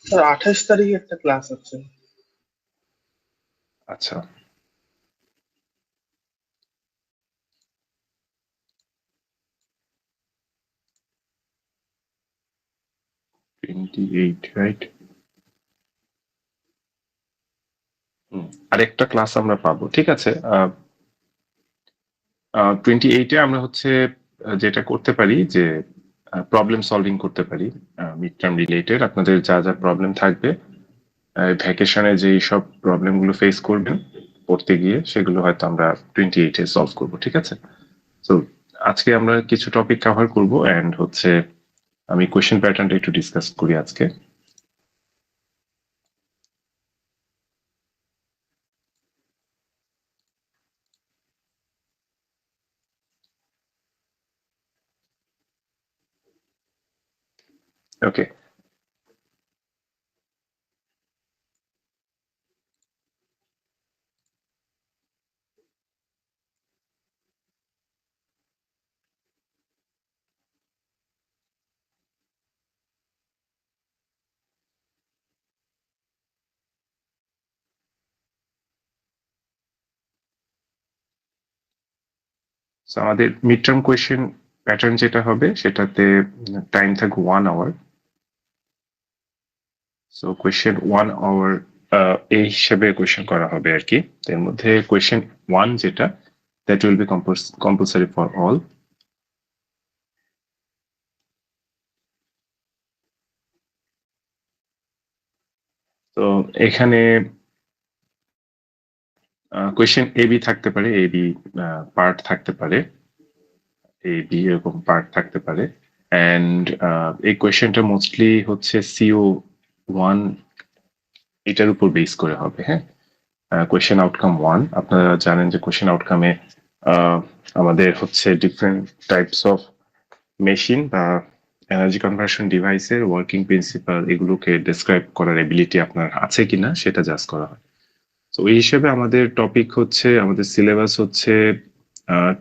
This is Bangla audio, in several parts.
স্যার 28 তারিখে একটা ক্লাস আছে। আচ্ছা, টোয়েন্টি রাইট। আরেকটা ক্লাস আমরা পাবো, ঠিক আছে। 28-এ আমরা হচ্ছে যেটা করতে পারি যে প্রবলেম সলভিং করতে পারি, মিড টার্ম রিলেটেড আপনাদের যা যা প্রবলেম থাকবে ভ্যাকেশনে যেই সব প্রবলেম গুলো ফেস করবেন পড়তে গিয়ে, সেগুলো হয়তো আমরা 28-এ সলভ করবো, ঠিক আছে। তো আজকে আমরা কিছু টপিক কভার করব এন্ড হচ্ছে আমি কোয়েশ্চেন প্যাটার্নটা একটু ডিসকাস করি আজকে। ওকে, সো আমাদের মিড টার্ম কোয়েশ্চেন প্যাটার্ন যেটা হবে সেটাতে টাইম থাকবে 1 আওয়ার। সো কোয়েশ্চেন 1 আওয়ার এই হিসেবে কোয়েশ্চেন করা হবে আর কি। এর মধ্যে কোয়েশ্চেন 1 যেটা, that will B compulsory for all. তো এখানে কোয়েশ্চেন এ বি থাকতে পারে, এ বি পার্ট থাকতে পারে, এ বি এরকম পার্ট থাকতে পারে। অ্যান্ড এই কোয়েশ্চেনটা মোস্টলি হচ্ছে CO1 এটার উপর বেস করে হবে, হ্যাঁ। কোয়েশ্চেন আউটকাম 1, আপনারা জানেন যে কোয়েশ্চেন আউটকামে আমাদের হচ্ছে ডিফারেন্ট টাইপস অফ মেশিন বা এনার্জি কনভার্সন ডিভাইসের ওয়ার্কিং প্রিন্সিপাল এগুলোকে ডেসক্রাইব করার এবিলিটি আপনার আছে কিনা সেটা জাজ করা হয়। তো এই হিসেবে আমাদের টপিক হচ্ছে, আমাদের সিলেবাস হচ্ছে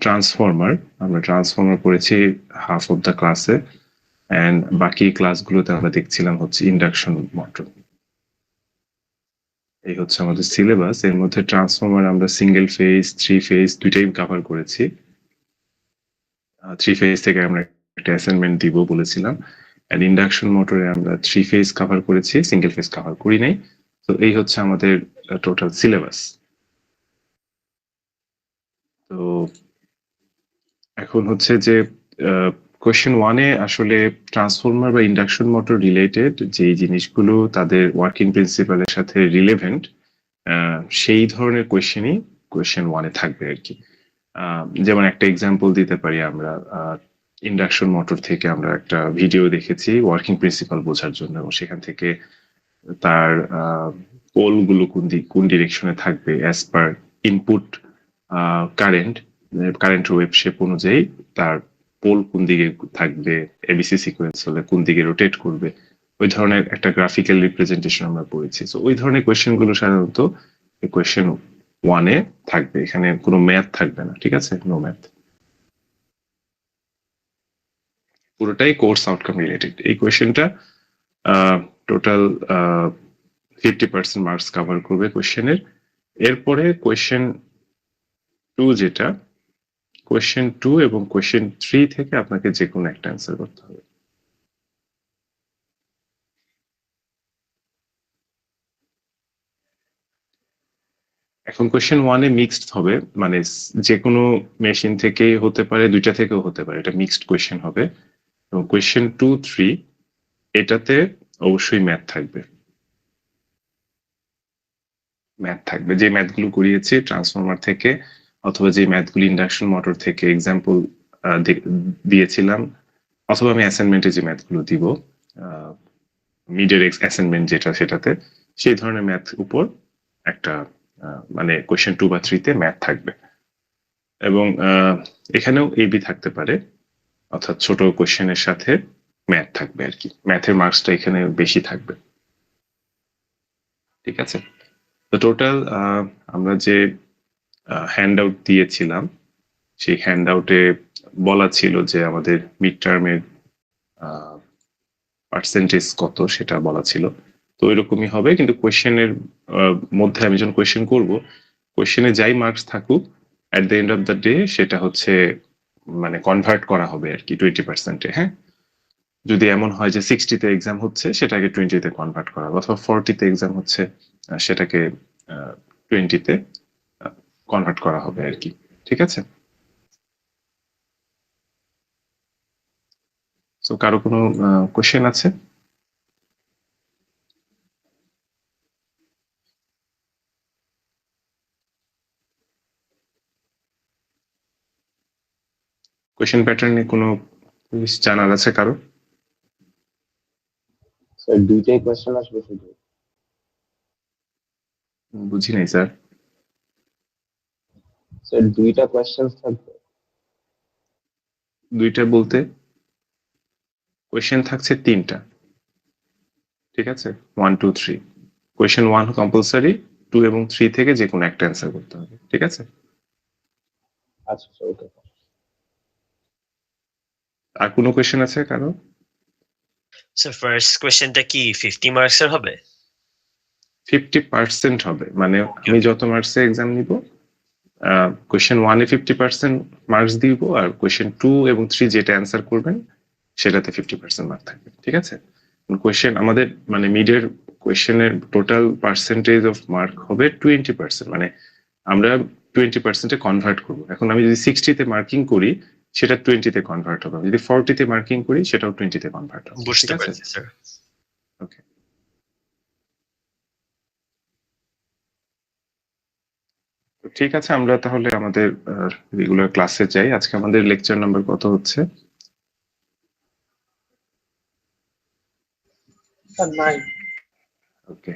ট্রান্সফর্মার। আমরা ট্রান্সফর্মার পড়েছি হাফ অফ দ্য ক্লাসে, অ্যান্ড বাকি ক্লাসগুলোতে আমরা দেখছিলাম হচ্ছে ইন্ডাকশন মোটর। এই হচ্ছে আমাদের সিলেবাস। এর মধ্যে ট্রান্সফর্মার আমরা সিঙ্গেল ফেজ, থ্রি ফেজ দুইটাই কভার করেছি। থ্রি ফেজ থেকে আমরা একটা অ্যাসাইনমেন্ট দিব বলেছিলাম, এন্ড ইন্ডাকশন মোটরে আমরা থ্রি ফেজ কভার করেছি, সিঙ্গেল ফেজ কভার করি নাই। তো এই হচ্ছে আমাদের টোটাল সিলেবাস। তো এখন হচ্ছে যে কোয়েশ্চেন ওয়ানে আসলে ট্রান্সফর্মার বা ইন্ডাকশন মোটর রিলেটেড যেই জিনিসগুলো তাদের ওয়ার্কিং প্রিন্সিপালের সাথে রিলেভেন্ট, সেই ধরনের কোয়েশ্চেনই কোয়েশ্চেন ওয়ানে থাকবে আর কি। যেমন একটা এক্সাম্পল দিতে পারি আমরা, ইন্ডাকশন মোটর থেকে আমরা একটা ভিডিও দেখেছি ওয়ার্কিং প্রিন্সিপাল বোঝার জন্য, এবং সেখান থেকে তার পোল গুলো কোন ডিরেকশনে থাকবে as per input current, current wave shape অনুযায়ী তার পোল কোন দিকে থাকবে, এবিসি সিকোয়েন্স হলে কোন দিকে রোটেট করবে, ওই ধরনের একটা গ্রাফিক্যাল রিপ্রেজেন্টেশন আমরা পড়েছি। তো ওই ধরনের কোয়েশ্চেন গুলো সাধারণত কোয়েশ্চেন ওয়ানে থাকবে, এখানে কোনো ম্যাথ থাকবে না, ঠিক আছে, নো ম্যাথ, পুরোটাই কোর্স আউটকাম রিলেটেড। এই কোয়েশ্চেনটা টোটাল 50% মার্কস কভার করবে কোয়েশ্চেনের। এরপরে কোয়েশ্চেন টু যেটা, কোয়েশ্চেন টু এবং কোয়েশ্চেন থ্রি থেকে আপনাকে যে কোনো একটা অ্যান্সার করতে হবে। এখন কোয়েশ্চেন ওয়ানে মিক্সড হবে, মানে যে কোনো মেশিন থেকেই হতে পারে, দুইটা থেকেও হতে পারে, এটা মিক্সড কোয়েশ্চেন হবে। এবং কোয়েশ্চেন টু থ্রি এটাতে অবশ্যই ম্যাথ থাকবে, ম্যাথ থাকবে। যে ম্যাথগুলো করিয়েছি ট্রান্সফরমার থেকে, অথবা যে ম্যাথগুলো ইন্ডাকশন মোটর থেকে এক্সাম্পল দিয়েছিলাম, অথবা আমি অ্যাসাইনমেন্টে যে ম্যাথগুলো দিব, মিডের অ্যাসাইনমেন্ট যেটা, সেটাতে সেই ধরনের ম্যাথ উপর একটা মানে কোয়েশ্চেন টু বা থ্রিতে ম্যাথ থাকবে। এবং এখানেও এবি থাকতে পারে, অর্থাৎ ছোট কোয়েশ্চেনের সাথে ম্যাথ থাকবে আর কি, ম্যাথের মার্কসটা এখানে বেশি থাকবে, ঠিক আছে। তো টোটাল আমরা যে হ্যান্ড আউট দিয়েছিলাম, সেই হ্যান্ড আউটে বলা ছিল যে আমাদের মিড টার্মের পার্সেন্টেজ কত সেটা বলা ছিল। তো এরকমই হবে, কিন্তু কোয়েশ্চেনের মধ্যে আমি যখন কোয়েশ্চেন করব, কোয়েশ্চেনে যাই মার্কস থাকুক, at the end of the day সেটা হচ্ছে মানে কনভার্ট করা হবে আর কি 20%-এ। হ্যাঁ, যদি এমন হয় যে 60-তে এক্সাম হচ্ছে, সেটাকে 20-তে কনভার্ট করা, অথবা 40-তে এক্সাম হচ্ছে, সেটাকে 20-তে কনভার্ট করা হবে আর কি। ঠিক আছে? তো কারো কোনো কোয়েশ্চেন আছে? কোয়েশ্চেন প্যাটার্নে কোনো জানার আছে কারো? স্যার দুইটাই কোয়েশ্চেন আসবে শুধু? বুঝি নাই স্যার। স্যার দুইটা কোয়েশ্চেন থাকবে? দুইটা বলতে কোয়েশ্চেন থাকছে 3টা। ঠিক আছে, 1 2 3। কোয়েশ্চেন 1 কম্পালসারি, 2 এবং 3 থেকে যে কোনো একটা অ্যান্সার করতে হবে। ঠিক আছে? আচ্ছা স্যার, ওকে। আর কোনো কোয়েশ্চেন আছে কারো? স্যার ফার্স্ট কোশ্চেনটা কি 50 মার্কসের হবে? 50% হবে, মানে আমি যত মার্কসে এক্সাম নিব, কোয়েশ্চেন 1-এ 50% মার্কস দিব, আর কোয়েশ্চেন 2 এবং 3 যেটা অ্যান্সার করবেন সেটাতে 50% মার্ক থাকবে। ঠিক আছে? কোয়েশ্চেন আমাদের মানে মিডের কোয়েশ্চেনের টোটাল পার্সেন্টেজ অফ মার্ক হবে 20%, মানে আমরা 20%-এ কনভার্ট করবো। এখন আমি যদি 60-তে মার্কিং করি, সেটা 20-তে কনভার্ট হবে। যদি 40-তে মার্কিং করি, সেটাও 20-তে কনভার্ট হবে। বুঝতে ঠিক আছে? পারছি স্যার। ওকে। ঠিক আছে, আমরা তাহলে আমাদের রেগুলার ক্লাসে যাই। আজকে আমাদের লেকচার নাম্বার কত হচ্ছে? স্যার 9। ওকে।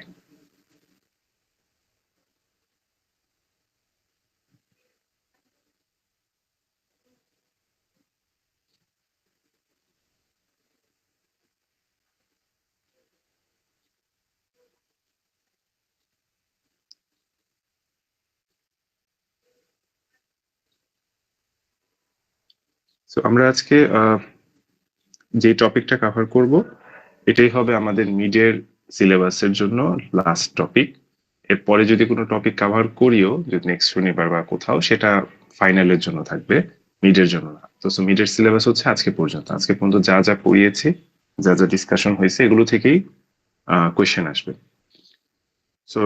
তো আমরা আজকে যে টপিকটা কভার করব, এটাই হবে আমাদের মিডের সিলেবাসের জন্য লাস্ট টপিক। এরপরে যদি কোনো টপিক কভার করিও, যদি নেক্সট শনিবার বা কোথাও, সেটা ফাইনালের জন্য থাকবে, মিডের জন্য না। তো মিডের সিলেবাস হচ্ছে আজকে পর্যন্ত। আজকে পর্যন্ত যা যা পড়িয়েছি, যা যা ডিসকাশন হয়েছে, এগুলো থেকেই কোয়েশ্চেন আসবে। সো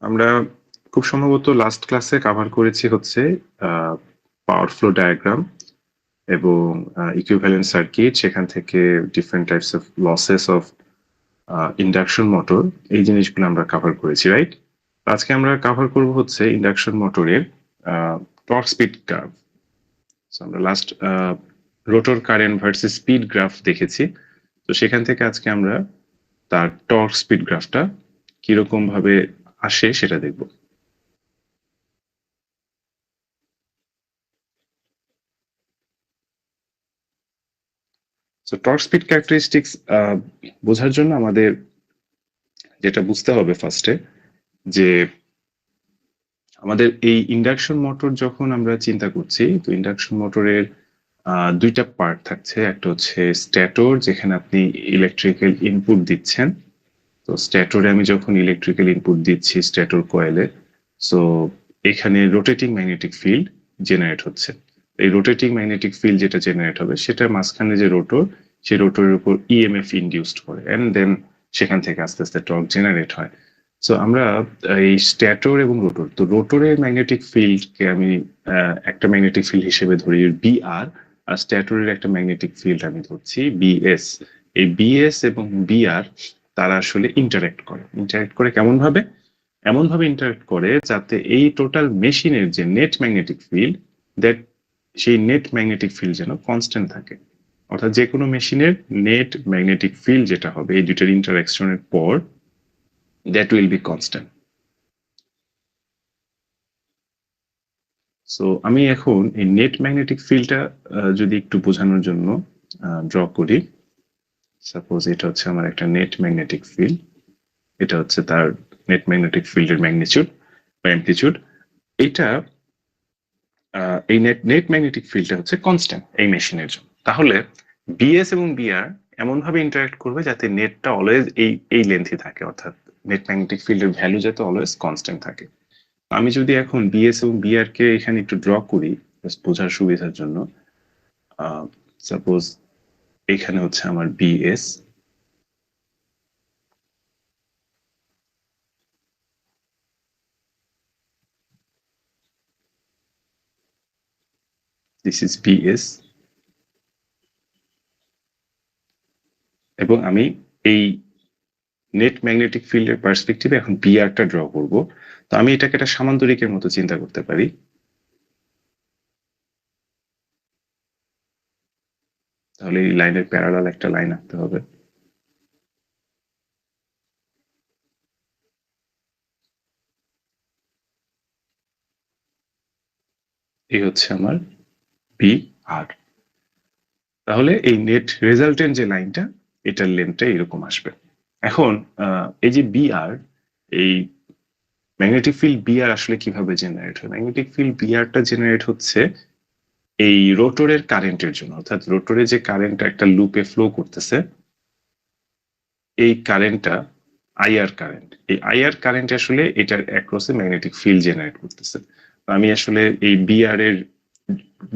আমরা খুব সম্ভবত লাস্ট ক্লাসে কভার করেছি হচ্ছে পাওয়ার ফ্লো ডায়াগ্রাম এবং ইকুইভ্যালেন্ট সার্কিট, সেখান থেকে different types of losses of induction motor, এই জিনিসগুলো আমরা কভার করেছি, রাইট? আজকে আমরা কভার করব হচ্ছে ইন্ডাকশন মোটরের টর্ক স্পিড গ্রাফ। আমরা last rotor current versus speed graph দেখেছি, তো সেখান থেকে আজকে আমরা তার টর্ক স্পিড গ্রাফটা কিরকম ভাবে আসে সেটা দেখব। সো টর্ক স্পিড ক্যারেক্টারিস্টিক্স বোঝার জন্য আমাদের যেটা বুঝতে হবে ফার্স্টে, যে আমাদের এই ইন্ডাকশন মোটর যখন আমরা চিন্তা করছি, তো ইন্ডাকশন মোটরের দুইটা পার্ট থাকছে। একটা হচ্ছে স্ট্যাটর, যেখানে আপনি ইলেকট্রিক্যাল ইনপুট দিচ্ছেন। তো স্ট্যাটরে আমি যখন ইলেকট্রিক্যাল ইনপুট দিচ্ছি স্ট্যাটর কয়েলে, সো এখানে রোটেটিং ম্যাগনেটিক ফিল্ড জেনারেট হচ্ছে। এই রোটেটিং ম্যাগনেটিক ফিল্ড যেটা জেনারেট হবে, সেটা মাঝখানে যে রোটর, সেই রোটরের উপর ইএমএফ ইনডিউসড করে, এন্ড দেন সেখান থেকে আস্তে আস্তে টর্ক জেনারেট হয়। সো আমরা এই স্ট্যাটর এবং রোটর, তো রোটরের ম্যাগনেটিক ফিল্ডকে আমি একটা ম্যাগনেটিক ফিল্ড হিসেবে ধরি বিআর, আর স্ট্যাটরের একটা ম্যাগনেটিক ফিল্ড আমি ধরছি বিএস। এই বিএস এবং বিআর তারা আসলে ইন্টারেক্ট করে কেমন ভাবে? এমন ভাবে ইন্টারেক্ট করে যাতে এই টোটাল মেশিনের যে নেট ম্যাগনেটিক ফিল্ড, দ্যাট সেই নেট ম্যাগনেটিক ফিল্ড যেন কনস্ট্যান্ট থাকে। অর্থাৎ যে কোনো মেশিনের নেট ম্যাগনেটিক ফিল্ড যেটা হবে এই দুইটার ইন্টারাকশনের পর, that will be constant. So আমি এখন এই নেট ম্যাগনেটিক ফিল্ডটা যদি একটু বোঝানোর জন্য ড্র করি। সাপোজ এটা হচ্ছে আমার একটা নেট ম্যাগনেটিক ফিল্ড, এটা হচ্ছে তার নেট ম্যাগনেটিক ফিল্ডের ম্যাগনিটিউড বা অ্যামপ্লিটিউড। এটা এই নেট ম্যাগনেটিক ফিল্ডটা হচ্ছে কনস্ট্যান্ট এই মেশিনের জন্য। তাহলে বিএস এবং বিআর এমন ভাবে ইন্টারঅ্যাক্ট করবে যাতে নেটটা অলওয়েজ এই লেন্থে থাকে, অর্থাৎ নেট ম্যাগনেটিক ফিল্ডের ভ্যালু যাতে অলওয়েজ কনস্ট্যান্ট থাকে। আমি যদি এখন বিএস এবং বিআর কে এখানে একটু ড্র করি জাস্ট বোঝার সুবিধার জন্য, সাপোজ এখানে হচ্ছে আমার বিএস, দিস ইজ বিএস, এবং আমি এই নেট ম্যাগনেটিক ফিল্ডের পার্সপেক্টিভে এখন বিআরটা ড্র করব। তো আমি এটাকে একটা সামান্তরিকের মতো চিন্তা করতে পারি। তাহলে এই লাইনের প্যারালাল একটা লাইন আঁকতে হবে। এই হচ্ছে আমার বি আর। তাহলে এই নেট রেজাল্টেন্ট যে লাইনটা, এটার লেন্থটা এরকম আসবে। এখন এই যে বি আর, এই ম্যাগনেটিক ফিল্ড বি আর আসলে কিভাবে জেনারেট হয়? ম্যাগনেটিক ফিল্ড বি আরটা জেনারেট হচ্ছে এই রোটরের কারেন্টের জন্য, অর্থাৎ রোটরে যে কারেন্টটা একটা লুপে ফ্লো করতেছে, এই কারেন্টটা আইআর কারেন্ট, এই আইআর কারেন্ট আসলে এটার অ্যাক্রসে ম্যাগনেটিক ফিল্ড জেনারেট করতেছে। আমি আসলে এই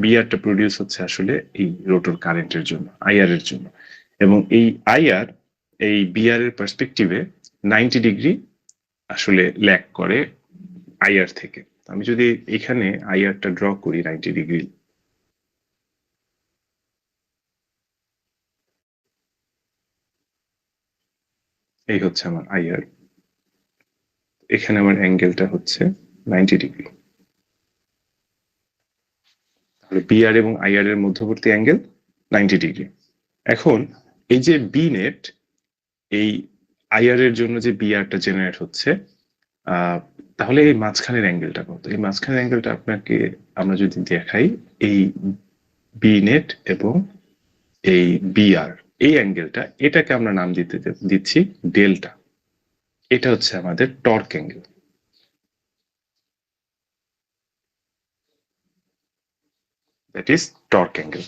বিআরটা প্রডিউস হচ্ছে আসলে এই রোটর কারেন্টের জন্য, আইআর এর জন্য, এবং এই আইআর এই বিআর এর পার্সপেক্টিভে 90 ডিগ্রি আসলে ল্যাগ করে আইআর থেকে। আমি যদি এখানে আইআরটা ড্র করি 90 ডিগ্রি, এই হচ্ছে আমার আইআর, এখানে আমার অ্যাঙ্গেলটা হচ্ছে 90 ডিগ্রি। তাহলে বিআর এবং আইআর এর মধ্যবর্তী অ্যাঙ্গেল 90 ডিগ্রি। এখন এই যে বি নেট, এই আইআর এর জন্য যে বিআরটা জেনারেট হচ্ছে, তাহলে এই মাঝখানের অ্যাঙ্গেলটা কত? এই মাঝখানের অ্যাঙ্গেলটা আপনাকে আমরা যদি দেখাই, এই বি নেট এবং এই বিআর, এই অ্যাঙ্গেলটা, এটাকে আমরা নাম দিচ্ছি ডেল্টা। এটা হচ্ছে আমাদের torque angle. That is torque angle.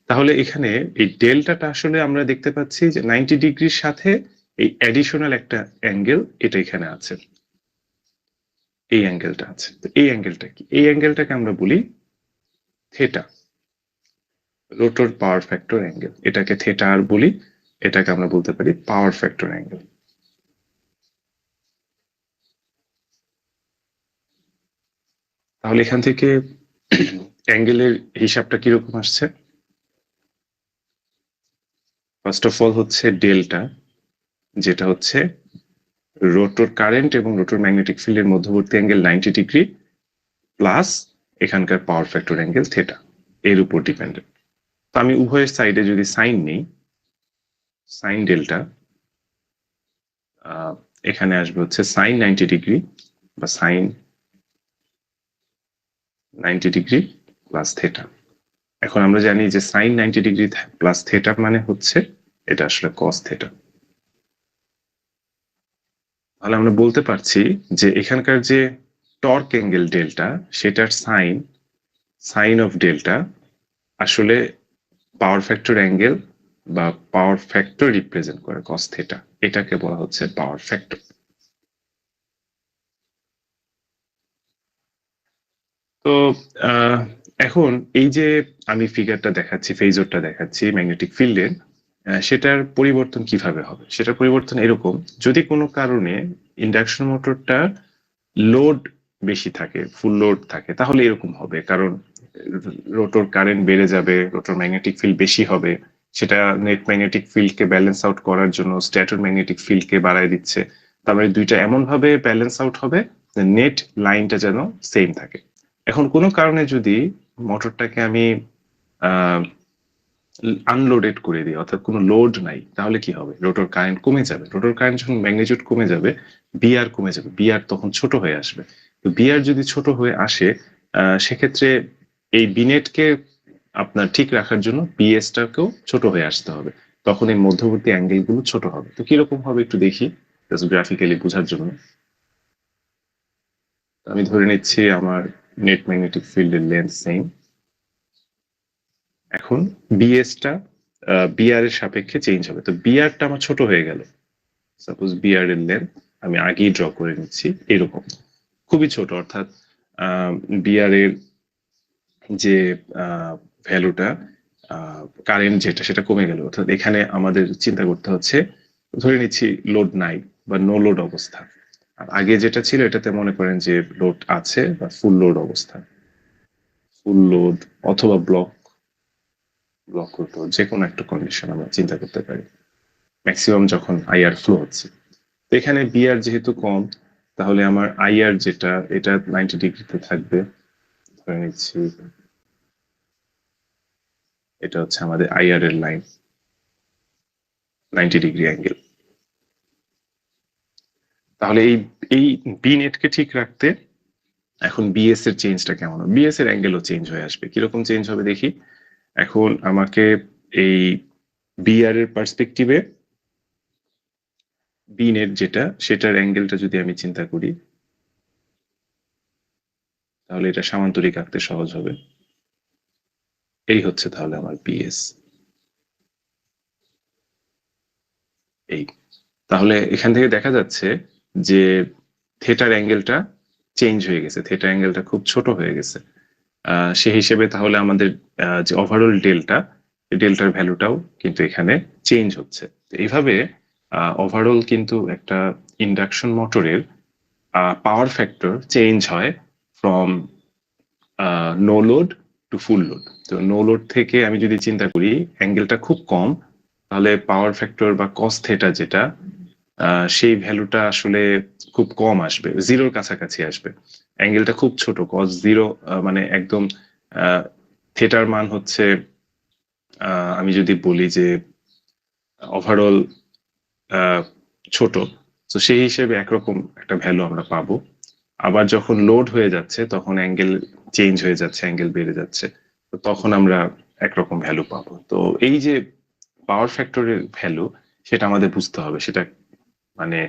তাহলে এখানে এই ডেল্টাটা আসলে আমরা দেখতে পাচ্ছি যে 90 ডিগ্রির সাথে এই অ্যাডিশনাল একটা অ্যাঙ্গেল এটা এখানে আছে, এই অ্যাঙ্গেলটা আছে। তো এই অ্যাঙ্গেলটা কি? এই অ্যাঙ্গেলটাকে আমরা বলি theta, rotor power factor angle. এটাকে থেটা আর বলি, এটাকে আমরা বলতে পারি পাওয়ার ফ্যাক্টর অ্যাঙ্গেল। তাহলে এখান থেকে অ্যাঙ্গেলের হিসাবটা কিরকম আসছে? ফার্স্ট অফ অল হচ্ছে ডেল্টা, যেটা হচ্ছে রোটর কারেন্ট এবং রোটর ম্যাগনেটিক ফিল্ডের মধ্যবর্তী অ্যাঙ্গেল 90 ডিগ্রি প্লাস এখানকার পাওয়ার ফ্যাক্টর অ্যাঙ্গেল থেটা, এর উপর ডিপেন্ডেন্ট। তো আমি উভয়ের সাইডে যদি সাইন নেই, সাইন ডেল্টা, এখানে আসবে হচ্ছে সাইন 90 ডিগ্রি বা সাইন 90 ডিগ্রি প্লাস থেটা। এখন আমরা জানি যে সাইন 90 ডিগ্রি প্লাস থেটা মানে হচ্ছে এটা আসলে কস থেটা। তাহলে আমরা বলতে পারছি যে এখানকার যে টর্ক অ্যাঙ্গেল ডেল্টা, সেটার সাইন অফ ডেল্টা আসলে পাওয়ার ফ্যাক্টর অ্যাঙ্গেল বা পাওয়ার ফ্যাক্টর রিপ্রেজেন্ট করে কস থেটা, এটাকে বলা হচ্ছে পাওয়ার ফ্যাক্টর। তো এখন এই যে আমি ফিগারটা দেখাচ্ছি, ফেজরটা দেখাচ্ছি ম্যাগনেটিক ফিল্ডের, সেটার পরিবর্তন কিভাবে হবে? সেটার পরিবর্তন এরকম, যদি কোনো কারণে ইন্ডাকশন মোটরটা লোড বেশি থাকে, ফুল লোড থাকে, তাহলে এরকম হবে, কারণ রোটর কারেন্ট বেড়ে যাবে, রোটর ম্যাগনেটিক ফিল্ড বেশি হবে, সেটা নেট ম্যাগনেটিক ফিল্ডকে ব্যালেন্স আউট করার জন্য স্ট্যাটর ম্যাগনেটিক ফিল্ডকে বাড়ায় দিচ্ছে। তার মানে দুইটা এমন ভাবে ব্যালেন্স আউট হবে নেট লাইনটা যেন সেম থাকে। এখন কোনো কারণে যদি মোটরটাকে আমি আনলোডেড করে দিই, অর্থাৎ কোনো লোড নাই, তাহলে কি হবে? রোটর কারেন্ট কমে যাবে। রোটর কারেন্ট যখন ম্যাগনিটিউড কমে যাবে, বিআর কমে যাবে, বিআর তখন ছোট হয়ে আসবে। তো বিআর যদি ছোট হয়ে আসে, সেক্ষেত্রে এই বিনেটকে আপনার ঠিক রাখার জন্য বিএসটাকেও ছোট হয়ে আসতে হবে, তখন এই মধ্যবর্তী অ্যাঙ্গেল গুলো ছোট হবে। তো কিরকম হবে একটু দেখি গ্রাফিক্যালি বোঝার জন্য। আমি ধরে নিচ্ছি আমার নেট ম্যাগনেটিক ফিল্ডের লেন্থ সেম। এখন বিএসটা বিআর এর সাপেক্ষে চেঞ্জ হবে। তো বিআরটা আমার ছোট হয়ে গেল, সাপোজ বিআর এর লেন্থ আমি আগেই ড্র করে নিচ্ছি এরকম খুবই ছোট, অর্থাৎ বিআর এর যে ভ্যালুটা কারেন্ট যেটা সেটা কমে গেল, অর্থাৎ এখানে আমাদের চিন্তা করতে হচ্ছে, ধরে নিচ্ছি লোড নাই বা নো লোড অবস্থা, আর আগে যেটা ছিল এটাতে মনে করেন যে লোড আছে বা ফুল লোড অবস্থা, ফুল লোড অথবা ব্লক লোড, যে কোনো একটা কন্ডিশন আমরা চিন্তা করতে পারি ম্যাক্সিমাম যখন আইআর ফ্লো হচ্ছে। তো এখানে বিআর যেহেতু কম, তাহলে আমার আইআর যেটা এটা 90 ডিগ্রিতে থাকবে, ধরে নিচ্ছি এটা হচ্ছে আমাদের আইআর এর লাইন 90 ডিগ্রি অ্যাঙ্গেল। তাহলে এই বি নেটকে ঠিক রাখতে এখন বিএস এর চেঞ্জটা কেমন হবে, বিএস এর অ্যাঙ্গেলও চেঞ্জ হয়ে আসবে। কিরকম চেঞ্জ হবে দেখি। এখন আমাকে এই বিআর এর পার্সপেক্টিভে বি নেট যেটা সেটার অ্যাঙ্গেলটা যদি আমি চিন্তা করি, তাহলে এটা সামান্তরিক আঁকতে সহজ হবে। এই হচ্ছে তাহলে আমার বিএস। এই তাহলে এখান থেকে দেখা যাচ্ছে যে থিটার অ্যাঙ্গেলটা চেঞ্জ হয়ে গেছে, থিটার অ্যাঙ্গেলটা খুব ছোট হয়ে গেছে। সেই হিসেবে তাহলে আমাদের যে ওভারঅল ডেল্টার ভ্যালুটাও কিন্তু এখানে চেঞ্জ হচ্ছে। এইভাবে ওভারঅল কিন্তু একটা ইন্ডাকশন মোটরের পাওয়ার ফ্যাক্টর চেঞ্জ হয় from no load to full load. তো নো লোড থেকে আমি যদি চিন্তা করি অ্যাঙ্গেলটা খুব কম, তাহলে পাওয়ার ফ্যাক্টর বা কস থিটা যেটা সেই ভ্যালুটা আসলে খুব কম আসবে, জিরোর কাছাকাছি আসবে। অ্যাঙ্গেলটা খুব ছোট, কস জিরো, মানে একদম থিটার মান হচ্ছে আমি যদি বলি যে ওভারঅল ছোট, তো সেই হিসেবে একরকম একটা ভ্যালু আমরা পাবো। আবার যখন লোড হয়ে যাচ্ছে তখন অ্যাঙ্গেল চেঞ্জ হয়ে যাচ্ছে, অ্যাঙ্গেল বেড়ে যাচ্ছে, তো তখন আমরা একরকম ভ্যালু পাবো। তো এই যে পাওয়ার ফ্যাক্টরের ভ্যালু সেটা আমাদের বুঝতে হবে, সেটা মানে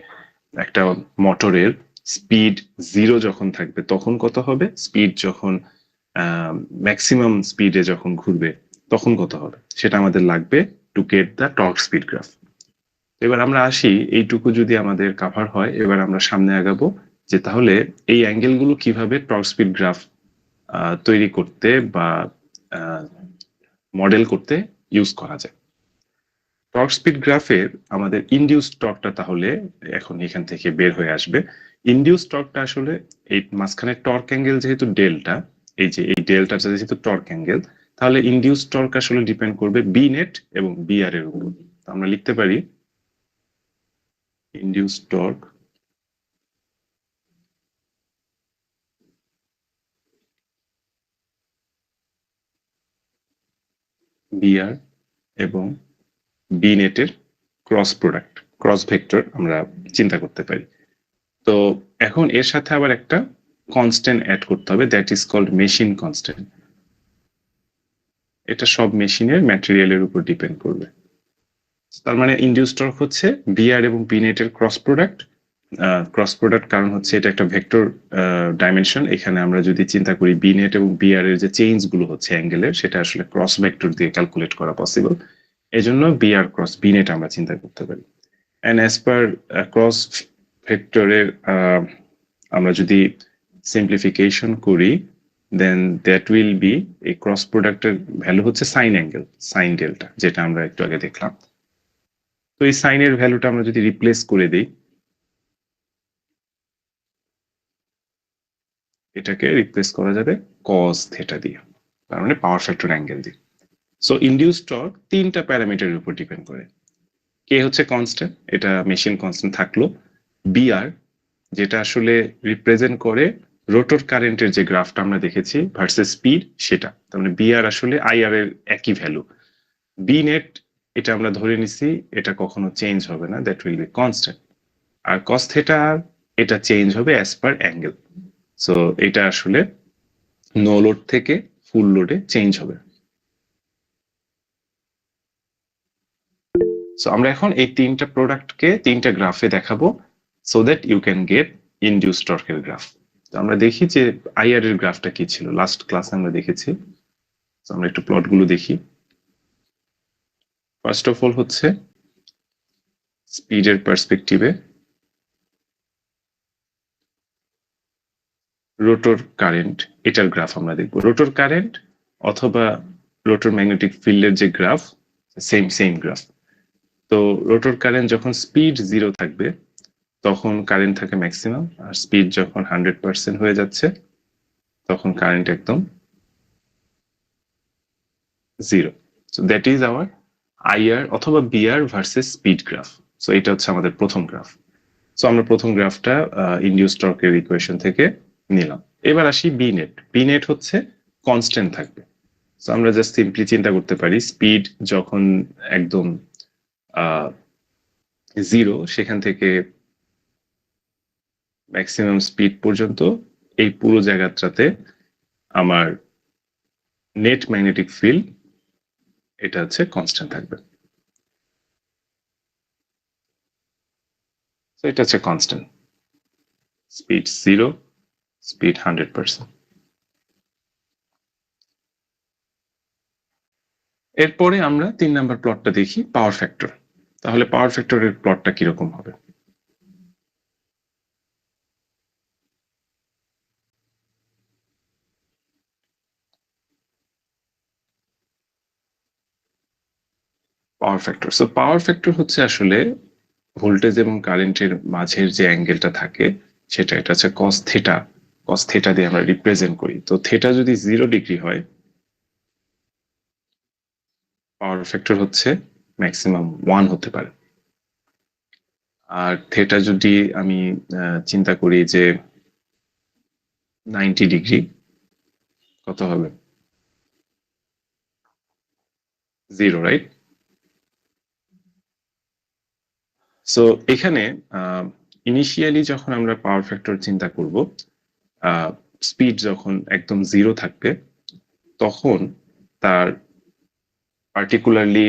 একটা মোটরের স্পিড জিরো যখন থাকবে তখন কত হবে, স্পিড যখন ম্যাক্সিমাম স্পিডে যখন ঘুরবে তখন কত হবে, সেটা আমাদের লাগবে to get the torque speed graph. এবার আমরা আসি, এইটুকু যদি আমাদের কাভার হয়, এবার আমরা সামনে আগাবো যে তাহলে এই অ্যাঙ্গেলগুলো কিভাবে টর্ক স্পিড গ্রাফ তৈরি করতে বা মডেল করতে ইউজ করা যায়। টর্ক স্পিড গ্রাফের আমাদের ইনডিউস টর্কটা তাহলে এখন এখান থেকে বের হয়ে আসবে। ইনডিউস টর্কটা আসলে এই মাঝখানে টর্ক অ্যাঙ্গেল যেহেতু ডেল্টা, এই যে এই ডেল্টাটা যেহেতু টর্ক অ্যাঙ্গেল, তাহলে ইনডিউস টর্ক আসলে ডিপেন্ড করবে বি নেট এবং বিআর এর উপর। আমরা লিখতে পারি ইনডিউস টর্ক বিআর এবং বি নেটের ক্রস প্রোডাক্ট, ক্রস ভেক্টর আমরা চিন্তা করতে পারি। তো এখন এর সাথে আবার একটা কনস্ট্যান্ট অ্যাড করতে হবে, that is called machine constant. এটা সব মেশিনের ম্যাটেরিয়ালের উপর ডিপেন্ড করবে। তার মানে ইনডিউস টর্ক হচ্ছে বিআর এবং বি নেটের ক্রস প্রোডাক্ট। ক্রস প্রোডাক্ট কারণ হচ্ছে এটা একটা ভেক্টর ডাইমেনশন। এখানে আমরা যদি চিন্তা করি বি নেট এবং বিআর এর যে চেঞ্জ গুলো হচ্ছে অ্যাঙ্গেলের, সেটা আসলে ক্রস ভেক্টর দিয়ে ক্যালকুলেট করা পসিবল। এজন্য বিআর ক্রস বি নেট আমরা চিন্তা করতে পারি। অ্যান্ড অ্যাজ পার ক্রস ভেক্টরের আমরা যদি সিম্পলিফিকেশন করি, দেন দ্যাট উইল বি এই ক্রস প্রোডাক্টের ভ্যালু হচ্ছে সাইন অ্যাঙ্গেল, সাইন ডেল্টা, যেটা আমরা একটু আগে দেখলাম। তো এই সাইনের ভ্যালুটা আমরা যদি রিপ্লেস করে দিই, এটাকে রিপ্লেস করা যাবে কস থিটা দিয়ে, তার মানে পাওয়ার ফ্যাক্টর অ্যাঙ্গেল দিয়ে। সো ইনডিউস টর্ক তিনটা প্যারামিটারের উপর ডিপেন্ড করে। কে হচ্ছে কনস্ট্যান্ট, এটা মেশিন কনস্ট্যান্ট থাকলো। বিআর যেটা আসলে রিপ্রেজেন্ট করে রোটর কারেন্টের যে গ্রাফটা আমরা দেখেছি ভার্সেস স্পিড, সেটা তার মানে বিআর আসলে আইআর এর একই ভ্যালু। বি নেট এটা আমরা ধরে নিছি এটা কখনো চেঞ্জ হবে না, দ্যাট উইল বি কনস্ট্যান্ট। আর কস থিটা এটা চেঞ্জ হবে অ্যাজ পার অ্যাঙ্গেল। সো এটা আসলে নো লোড থেকে ফুল লোডে চেঞ্জ হবে। সো আমরা এখন এই তিনটা প্রোডাক্টকে তিনটা গ্রাফে দেখাবো, so that you can get induced টর্কের গ্রাফ। তো আমরা দেখি যে আইআর এর গ্রাফটা কি ছিল, লাস্ট ক্লাসে আমরা দেখেছি। তো আমরা একটু প্লট গুলো দেখি। ফার্স্ট অফ অল হচ্ছে স্পিডের পার্সপেক্টিভে রোটর কারেন্ট, এটার গ্রাফ আমরা দেখব। রোটর কারেন্ট অথবা রোটর ম্যাগনেটিক ফিল্ডের যে গ্রাফ, সেম গ্রাফ। তো রোটর কারেন্ট যখন স্পিড 0 থাকবে তখন কারেন্ট থাকে ম্যাক্সিমাম, আর স্পিড যখন 100% হয়ে যাচ্ছে তখন কারেন্ট একদম 0। So that is our IR অথবা BR versus speed graph. So এটা হচ্ছে আমাদের প্রথম গ্রাফ। সো আমরা প্রথম গ্রাফটা ইনডিউস টর্কের ইকুয়েশন থেকে নিলাম। এবার আসি বি নেট। বি নেট হচ্ছে কনস্ট্যান্ট থাকবে। সো আমরা জাস্ট সিম্পলি চিন্তা করতে পারি স্পিড যখন একদম 0 সেখান থেকে ম্যাক্সিমাম স্পিড পর্যন্ত এই পুরো জায়গাটাতে আমার নেট ম্যাগনেটিক ফিল্ড এটা হচ্ছে কনস্ট্যান্ট থাকবে। সো এটা হচ্ছে কনস্ট্যান্ট, স্পিড 0, স্পিড 100%। এরপরে আমরা 3 নাম্বার প্লটটা দেখি, পাওয়ার ফ্যাক্টর। তাহলে পাওয়ার ফ্যাক্টরের প্লটটা কিরকম হবে? Power factor. So power factor হচ্ছে আসলে ভোল্টেজ এবং কারেন্টের মাঝের যে অ্যাঙ্গেলটা থাকে সেটা, এটা হচ্ছে কস থিটা। কস থিটা দিয়ে আমরা রিপ্রেজেন্ট করি। তো থিটা যদি 0 ডিগ্রি হয়, পাওয়ার ফ্যাক্টর হচ্ছে ম্যাক্সিমাম 1 হতে পারে। আর থিটা যদি আমি চিন্তা করি যে 90 ডিগ্রি, কত হবে? 0, রাইট? সো এখানে ইনিশিয়ালি যখন আমরা পাওয়ার ফ্যাক্টর চিন্তা করব, স্পিড যখন একদম 0 থাকবে তখন তার পার্টিকুলারলি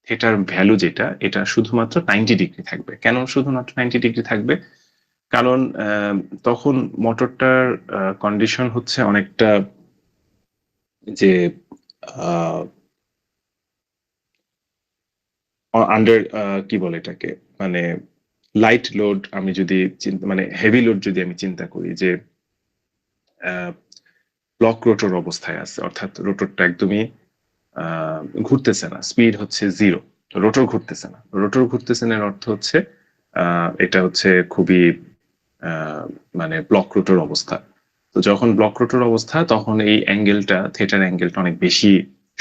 থিটার ভ্যালু যেটা, এটা শুধুমাত্র 90 ডিগ্রি থাকবে। কেন শুধুমাত্র 90 ডিগ্রি থাকবে? কারণ তখন মোটরটার কন্ডিশন হচ্ছে অনেকটা যে আন্ডার, কি বলে এটাকে, মানে লাইট লোড আমি যদি মানে হেভি লোড যদি আমি চিন্তা করি যে ব্লক রোটর অবস্থায় আছে, অর্থাৎ রোটরটা একদমই ঘুরতেছে না, স্পিড হচ্ছে 0, রোটর ঘুরতেছে না। রোটর ঘুরতেছে না এর অর্থ হচ্ছে এটা হচ্ছে খুবই মানে ব্লক রোটর অবস্থা। তো যখন ব্লক রোটর অবস্থা তখন এই অ্যাঙ্গেলটা, থিটার অ্যাঙ্গেলটা অনেক বেশি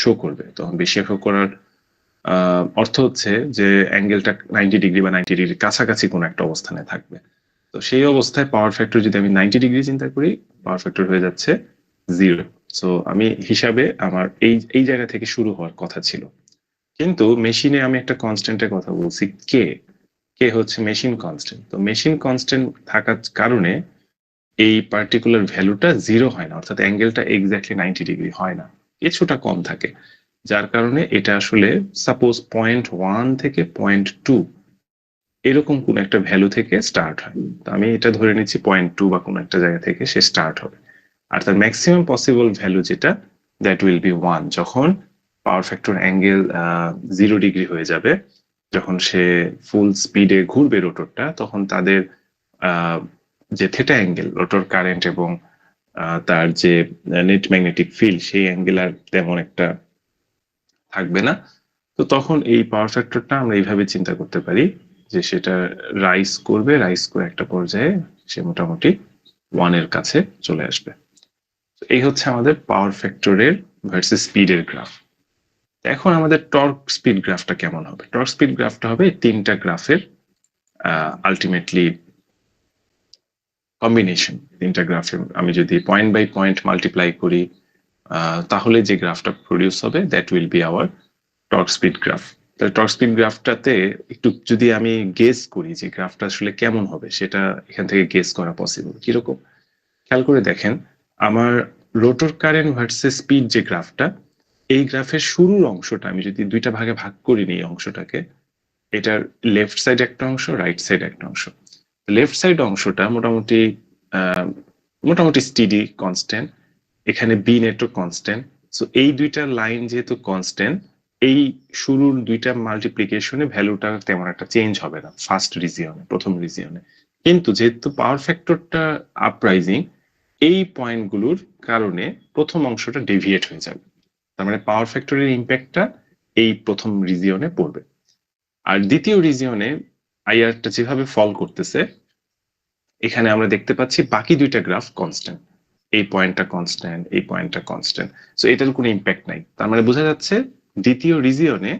শো করবে। তখন বেশি শো করার অর্থ হচ্ছে যে অ্যাঙ্গেলটা 90 ডিগ্রি বা 90 ডিগ্রির কাছাকাছি কোনো একটা অবস্থানে থাকবে। তো সেই অবস্থায় পাওয়ার ফ্যাক্টর যদি আমি 90 ডিগ্রি চিন্তা করি, পাওয়ার ফ্যাক্টর হয়ে যাচ্ছে 0। সো আমি হিসাবে আমার এই জায়গা থেকে শুরু হওয়ার কথা ছিল, কিন্তু মেশিনে আমি একটা কনস্ট্যান্টের কথা বলছি, কে হচ্ছে মেশিন কনস্ট্যান্ট। তো মেশিন কনস্ট্যান্ট থাকার কারণে এই পার্টিকুলার ভ্যালুটা 0 হয় না, অর্থাৎ অ্যাঙ্গেলটা এক্স্যাক্টলি 90 ডিগ্রি হয় না, কিছুটা কম থাকে। যার কারণে এটা আসলে সাপোজ 0.1 থেকে 0.2 এরকম কোন একটা ভ্যালু থেকে স্টার্ট হয়। তো আমি এটা ধরে নিচ্ছি 0.2 বা কোনো একটা জায়গা থেকে সে স্টার্ট হবে। আর তার ম্যাক্সিমাম পসিবল ভ্যালু যেটা, দ্যাট উইল বি 1, যখন পাওয়ার ফ্যাক্টর অ্যাঙ্গেল 0 ডিগ্রি হয়ে যাবে, যখন সে ফুল স্পিডে ঘুরবে রোটরটা, তখন তাদের যে থিটা অ্যাঙ্গেল, রোটর কারেন্ট এবং তার যে নেট ম্যাগনেটিক ফিল্ড, সেই অ্যাঙ্গেল আর তেমন একটা থাকবে না। তো তখন এই পাওয়ার ফ্যাক্টরটা আমরা এইভাবে চিন্তা করতে পারি যে সেটা রাইজ করবে, রাইজ করে একটা পর্যায়ে সে মোটামুটি 1 এর কাছে চলে আসবে। এই হচ্ছে আমাদের পাওয়ার ফ্যাক্টরের ভার্সেস স্পিডের গ্রাফ। এখন আমাদের টর্ক স্পিড গ্রাফটা কেমন হবে? টর্ক স্পিড গ্রাফটা হবে 3টা গ্রাফের আলটিমেটলি কম্বিনেশন। 3টা গ্রাফে আমি যদি পয়েন্ট বাই পয়েন্ট মাল্টিপ্লাই করি, তাহলে যে গ্রাফটা প্রডিউস হবে, that will B hour torque speed graph. তাহলে টর্ক স্পিড গ্রাফটাতে একটু যদি আমি গেস করি যে গ্রাফটা আসলে কেমন হবে, সেটা এখান থেকে গেস করা পসিবল। কিরকম? খেয়াল করে দেখেন, আমার রোটর কারেন্ট ভার্সেস স্পিড যে গ্রাফটা, এই গ্রাফের শুরুর অংশটা আমি যদি 2টা ভাগে ভাগ করি নিই অংশটাকে, এটার লেফট সাইড একটা অংশ, রাইট সাইড একটা অংশ। লেফট সাইড অংশটা মোটামুটি স্টিডি কনস্ট্যান্ট, এখানে বি নেটও কনস্ট্যান্ট। সো এই 2টা লাইন যেহেতু কনস্ট্যান্ট, এই শুরুর দুইটা মাল্টিপ্লিকেশনে ভ্যালুটা তেমন একটা চেঞ্জ হবে না ফার্স্ট রিজিয়নে, প্রথম রিজিয়নে। কিন্তু যেহেতু পাওয়ার ফ্যাক্টরটা আপরাইজিং, এই পয়েন্টগুলোর কারণে প্রথম অংশটা ডেভিয়েট হয়ে যাবে। তার মানে পাওয়ার ফ্যাক্টরের ইম্প্যাক্টটা এই প্রথম রিজিয়নে পড়বে। আর দ্বিতীয় রিজিয়নে আইআরটা যেভাবে ফল করতেছে, এখানে আমরা দেখতে পাচ্ছি বাকি দুইটা গ্রাফ কনস্ট্যান্ট। এই পয়েন্টটা কনস্ট্যান্ট, এই পয়েন্টটা কনস্ট্যান্ট। সো এটার কোনো ইম্প্যাক্ট নাই। তার মানে বোঝা যাচ্ছে দ্বিতীয় রিজিয়নে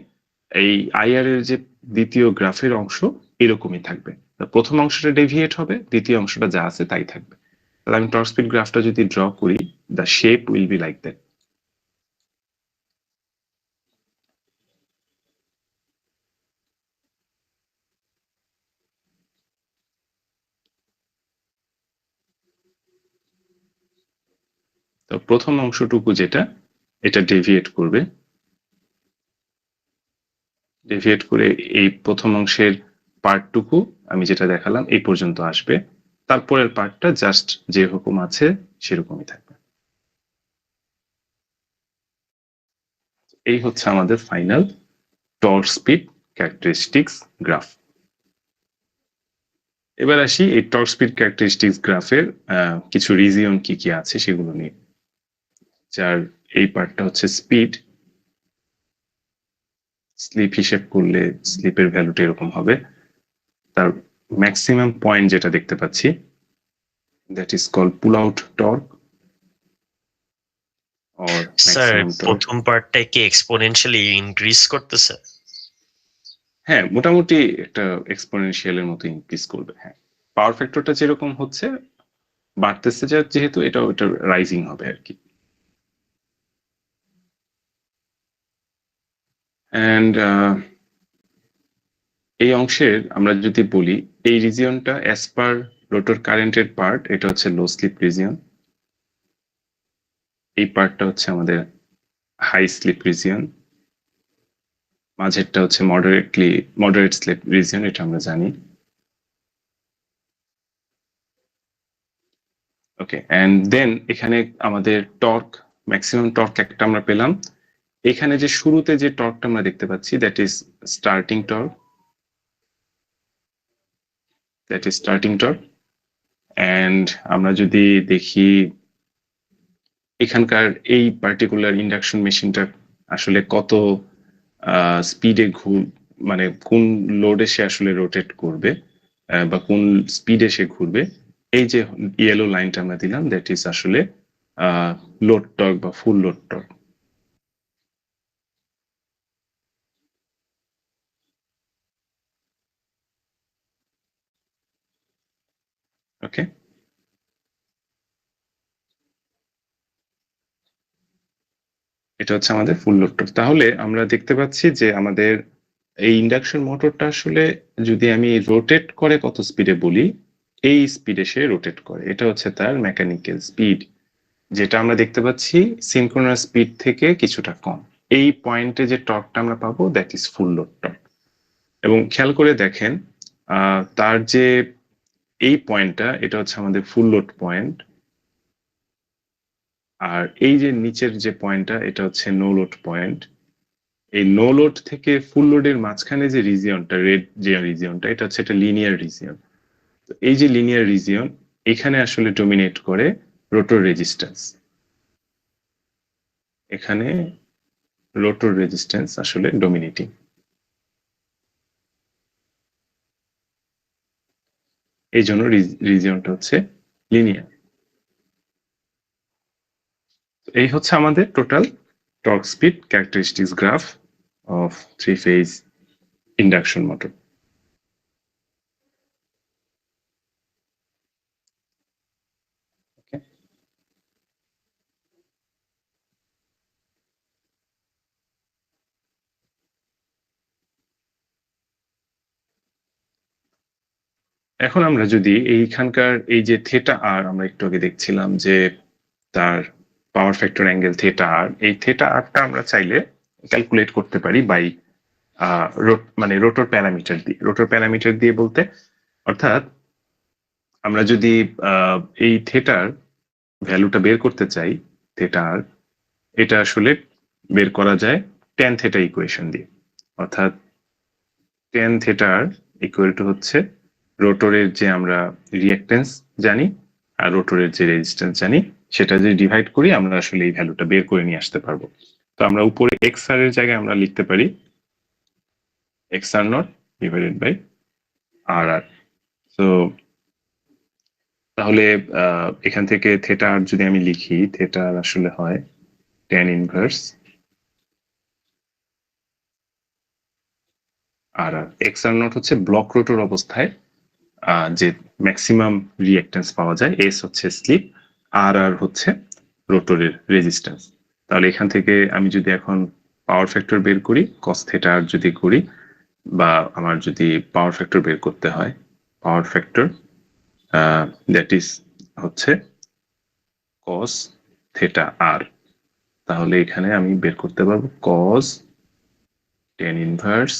এই আইআর এর যে দ্বিতীয় গ্রাফের অংশ এরকমই থাকবে। প্রথম অংশটা ডেভিয়েট হবে, দ্বিতীয় অংশটা যা আছে তাই থাকবে। তাহলে আমি টর্ক স্পিড গ্রাফটা যদি ড্র করি, the shape will be like that. তো প্রথম অংশটুকু যেটা, এটা ডেভিয়েট করবে, ডেভিয়েট করে এই প্রথম অংশের পার্টটুকু আমি যেটা দেখালাম এই পর্যন্ত আসবে। তারপরের পার্টটা জাস্ট যেরকম আছে সেরকমই থাকবে। এই হচ্ছে আমাদের final torque speed characteristics graph. এবার আসি এই টর্ক স্পিড ক্যারেক্টারিস্টিক্স গ্রাফের কিছু রিজিয়ন কি কি আছে সেগুলো নিয়ে। যার এই পার্টটা হচ্ছে স্পিড, স্লিপ হিসেব করলে স্লিপের ভ্যালুটা এরকম হবে। তার ম্যাক্সিমাম পয়েন্ট যেটা দেখতে পাচ্ছি, that is called pull out torque or sir maximum torque. প্রথম পার্টটা কি এক্সপোনেনশিয়ালি ইনক্রিজ করতেছে? হ্যাঁ, মোটামুটি একটা এক্সপোনেনশিয়ালের মতো ইনক্রিজ করবে। হ্যাঁ, পাওয়ার ফ্যাক্টরটা যেরকম হচ্ছে বাড়তেছে, যেহেতু এটা ওটা রাইজিং হবে আর কি। অ্যান্ড এই অংশের আমরা যদি বলি, এই রিজিয়নটা অ্যাজ পার রোটর কারেন্টের পার্ট, এটা হচ্ছে লো স্লিপ রিজিয়ন। এই পার্টটা হচ্ছে আমাদের হাই স্লিপ রিজিয়ন। মাঝেরটা হচ্ছে মডারেট স্লিপ রিজিয়ন, এটা আমরা জানি। ওকে, অ্যান্ড দেন এখানে আমাদের টর্ক, ম্যাক্সিমাম টর্ক একটা আমরা পেলাম। এখানে যে শুরুতে যে টর্কটা আমরা দেখতে পাচ্ছি, that is starting torque, that is starting torque. And আমরা যদি দেখি এখানকার এই পার্টিকুলার ইন্ডাকশন মেশিনটা আসলে কত স্পিডে মানে কোন লোডে সে আসলে রোটেট করবে বা কোন স্পিডে সে ঘুরবে, এই যে ইয়েলো লাইনটা আমরা দিলাম, দ্যাট ইজ আসলে লোড টর্ক বা ফুল লোড টর্ক। ওকে, এটা হচ্ছে আমাদের ফুল লোড টর্ক। তাহলে আমরা দেখতে পাচ্ছি যে আমাদের এই ইন্ডাকশন মোটরটা আসলে যদি আমি রোটেট করে কত স্পিডে বলি, এই স্পিডে সে রোটেট করে। এটা হচ্ছে তার মেকানিক্যাল স্পিড, যেটা আমরা দেখতে পাচ্ছি সিনক্রোনাস স্পিড থেকে কিছুটা কম। এই পয়েন্টে যে টর্কটা আমরা পাবো, that is full load torque. এবং খেয়াল করে দেখেন তার যে এই পয়েন্টটা, এটা হচ্ছে আমাদের ফুল লোড পয়েন্ট। আর এই যে নিচের যে পয়েন্টটা, এটা হচ্ছে নো লোড পয়েন্ট। এই নো লোড থেকে ফুল লোডের মাঝখানে যে রিজিয়নটা, রেড যে রিজিয়নটা, এটা হচ্ছে একটা লিনিয়ার রিজিয়ন। এই যে লিনিয়ার রিজিয়ন, এখানে আসলে ডোমিনেট করে রোটর রেজিস্ট্যান্স। এখানে রোটর রেজিস্ট্যান্স আসলে ডোমিনেটিং। এই জন্য রিজিয়নটা হচ্ছে লিনিয়ার। এই হচ্ছে আমাদের total torque speed characteristics graph of 3-ফেজ ইন্ডাকশন মোটর। এখন আমরা যদি এইখানকার এই যে থেটা আর আমরা একটু আগে দেখছিলাম যে তার পাওয়ার ফ্যাক্টর অ্যাঙ্গেল থেটা আর, এই থেটা আরটা আমরা চাইলে ক্যালকুলেট করতে পারি বাই মানে রোটর প্যারামিটার দিয়ে। রোটর প্যারামিটার দিয়ে বলতে অর্থাৎ আমরা যদি এই থেটার ভ্যালুটা বের করতে চাই, থেটা আর, এটা আসলে বের করা যায় tan থিটা ইকুয়েশন দিয়ে, অর্থাৎ tan থিটার ইকুয়াল টু হচ্ছে রোটরের যে আমরা রিঅ্যাকটেন্স জানি আর রোটরের যে রেজিস্ট্যান্স জানি, সেটা যদি ডিভাইড করি আমরা আসলে এই ভ্যালুটা বের করে নিয়ে আসতে পারবো। তো আমরা উপরে এক্স আর এর জায়গায় আমরা লিখতে পারি x R not divided by r r. তো তাহলে এখান থেকে থিটা যদি আমি লিখি, থিটা আসলে হয় tan ইনভার্স আর আর। এক্স আর নট হচ্ছে ব্লক রোটর অবস্থায় যে ম্যাক্সিমাম রিঅ্যাকটেন্স পাওয়া যায়, এস হচ্ছে স্লিপ, আর আর হচ্ছে রোটরের রেজিস্ট্যান্স। তাহলে এখান থেকে আমি যদি এখন পাওয়ার ফ্যাক্টর বের করি, কস থিটা আর যদি করি, বা আমার যদি পাওয়ার ফ্যাক্টর বের করতে হয়, পাওয়ার ফ্যাক্টর দ্যাট ইজ হচ্ছে কস থিটা আর, তাহলে এখানে আমি বের করতে পারবো কস tan ইনভার্স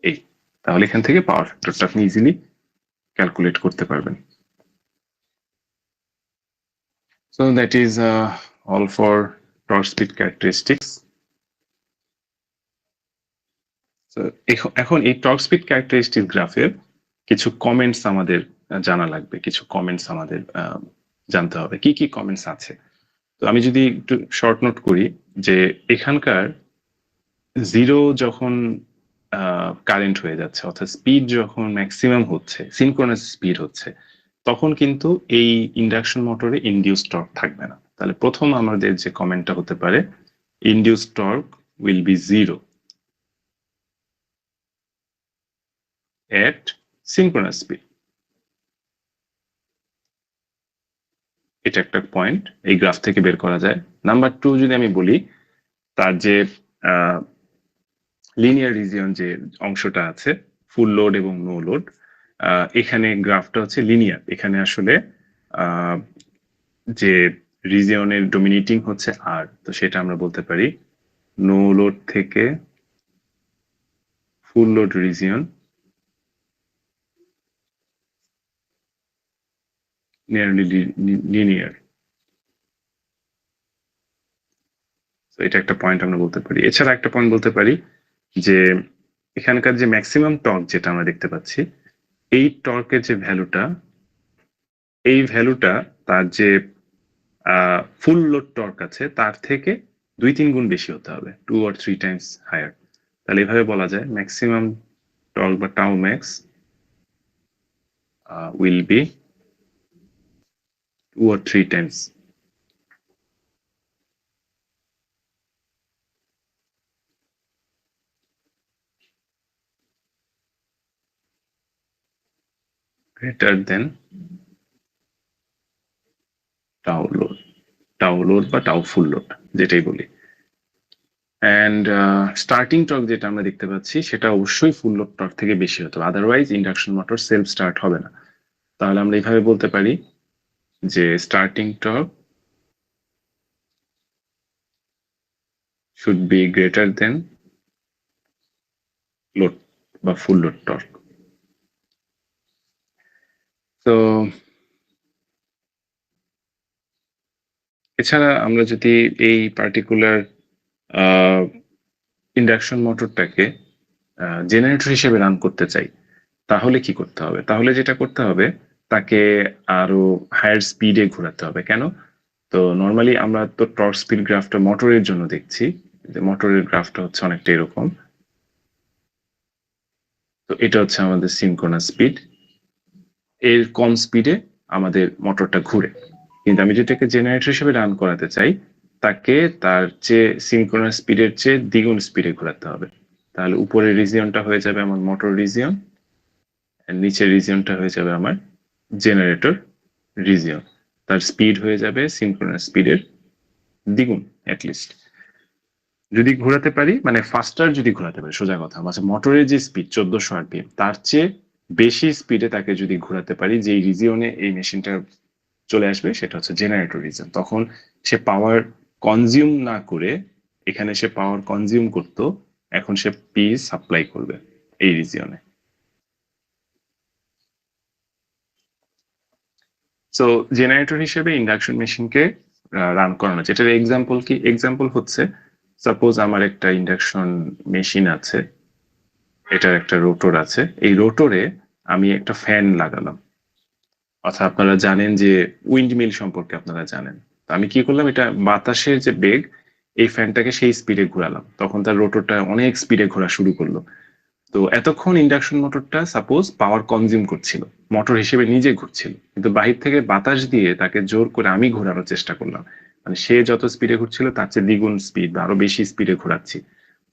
এই। তাহলে এখান থেকে পাওয়ার ফ্যাক্টরটা আপনি ইজিলি ক্যালকুলেট করতে পারবেন। So that is all for torque speed characteristics. So এখন এই টর্ক স্পিড ক্যারেক্টারিস্টিক গ্রাফের কিছু কমেন্টস আমাদের জানা লাগবে, কিছু কমেন্টস আমাদের জানতে হবে। কি কি কমেন্টস আছে? তো আমি যদি একটু শর্ট নোট করি, যে এখানকার জিরো যখন কারেন্ট হয়ে যাচ্ছে, অর্থাৎ স্পিড যখন ম্যাক্সিমাম হচ্ছে, সিনক্রোনাস স্পিড হচ্ছে, তখন কিন্তু এই ইন্ডাকশন মোটরে ইনডিউস টর্ক থাকবে না। তাহলে প্রথম আমাদের যে কমেন্টটা হতে পারে, induce torque will be zero at synchronous speed. এটা একটা পয়েন্ট এই গ্রাফ থেকে বের করা যায়। নাম্বার 2 যদি আমি বলি, তার যে লিনিয়ার রিজিয়ন যে অংশটা আছে, ফুল লোড এবং নো লোড, এখানে গ্রাফটা হচ্ছে লিনিয়ার। এখানে আসলে যে রিজিয়নের ডোমিনেটিং হচ্ছে আর, তো সেটা আমরা বলতে পারি নো লোড থেকে full load region nearly linear. এটা একটা পয়েন্ট আমরা বলতে পারি। এছাড়া একটা পয়েন্ট বলতে পারি যে এখানকার যে ম্যাক্সিমাম টর্ক যেটা আমরা দেখতে পাচ্ছি, এই টর্কের যে ভ্যালুটা, এই ভ্যালুটা তার যে ফুল লোড টর্ক আছে তার থেকে 2-3 গুণ বেশি হতে হবে, 2 or 3 টাইমস হায়ার। তাহলে এভাবে বলা যায় ম্যাক্সিমাম টর্ক বা tau max will be 2 or 3 Times greater than tau load বা টাউ ফুল লোড যেটাই বলি। অ্যান্ড স্টার্টিং টর্ক যেটা আমরা দেখতে পাচ্ছি, সেটা অবশ্যই ফুল লোড টর্ক থেকে বেশি হতে হবে, otherwise induction motor self start হবে না। তাহলে আমরা এইভাবে বলতে পারি যে starting torque should be greater than load বা ফুল লোড টর্ক। তো এছাড়া আমরা যদি এই পার্টিকুলার ইন্ডাকশন মোটরটাকে জেনারেটর হিসেবে রান করতে চাই, তাহলে কি করতে হবে? তাহলে যেটা করতে হবে, তাকে আরো হায়ার স্পিডে ঘোরাতে হবে। কেন? তো নর্মালি আমরা তো টর্ক স্পিড গ্রাফটা মোটরের জন্য দেখছি, মোটরের গ্রাফটা হচ্ছে অনেকটা এরকম। তো এটা হচ্ছে আমাদের সিনক্রোনাস স্পিড, এর কম স্পিডে আমাদের মোটরটা ঘুরে। কিন্তু আমি যেটাকে জেনারেটর হিসেবে রান করাতে চাই, তাকে তার চেয়ে সিনক্রোনাস স্পিডের চেয়ে দ্বিগুণ স্পিডে ঘোরাতে হবে। তাহলে উপরের রিজিয়নটা হয়ে যাবে আমার মোটর রিজিয়ন, নিচের রিজিয়নটা হয়ে যাবে আমার জেনারেটর রিজিয়ন। তার স্পিড হয়ে যাবে সিনক্রোনাস স্পিডের দ্বিগুণ অ্যাটলিস্ট। যদি ঘোরাতে পারি, মানে ফাস্টার যদি ঘোরাতে পারি, সোজা কথা, মানে মোটরের যে স্পিড 1400 আরপিএম, তার চেয়ে বেশি স্পিডে তাকে যদি ঘোরাতে পারি, যে রিজিয়নে এই মেশিনটা চলে আসবে সেটা হচ্ছে জেনারেটর রিজন। তখন সে পাওয়ার কনজিউম না করে, এখানে সে পাওয়ার কনজিউম করতো, এখন সে পি সাপ্লাই করবে এই রিজিয়নে। সো জেনারেটর হিসেবে ইন্ডাকশন মেশিনকে রান করানো, যেটার এক্সাম্পল কি? এক্সাম্পল হচ্ছে সাপোজ আমার একটা ইন্ডাকশন মেশিন আছে, এটার একটা রোটর আছে, এই রোটরে আমি একটা ফ্যান লাগালাম। অর্থাৎ আপনারা জানেন যে উইন্ড মিল সম্পর্কে আপনারা জানেন। তো আমি কি করলাম, এটা বাতাসের যে বেগ, এই ফ্যানটাকে সেই স্পিডে ঘোরালাম, তখন তার রোটরটা অনেক স্পিডে ঘোরা শুরু করলো। তো এতক্ষণ ইন্ডাকশন মোটরটা সাপোজ পাওয়ার কনজিউম করছিল, মোটর হিসেবে নিজে ঘুরছিল, কিন্তু বাহির থেকে বাতাস দিয়ে তাকে জোর করে আমি ঘোরানোর চেষ্টা করলাম। মানে সে যত স্পিডে ঘুরছিল তার চেয়ে দ্বিগুণ স্পিড বা আরো বেশি স্পিডে ঘোরাচ্ছি।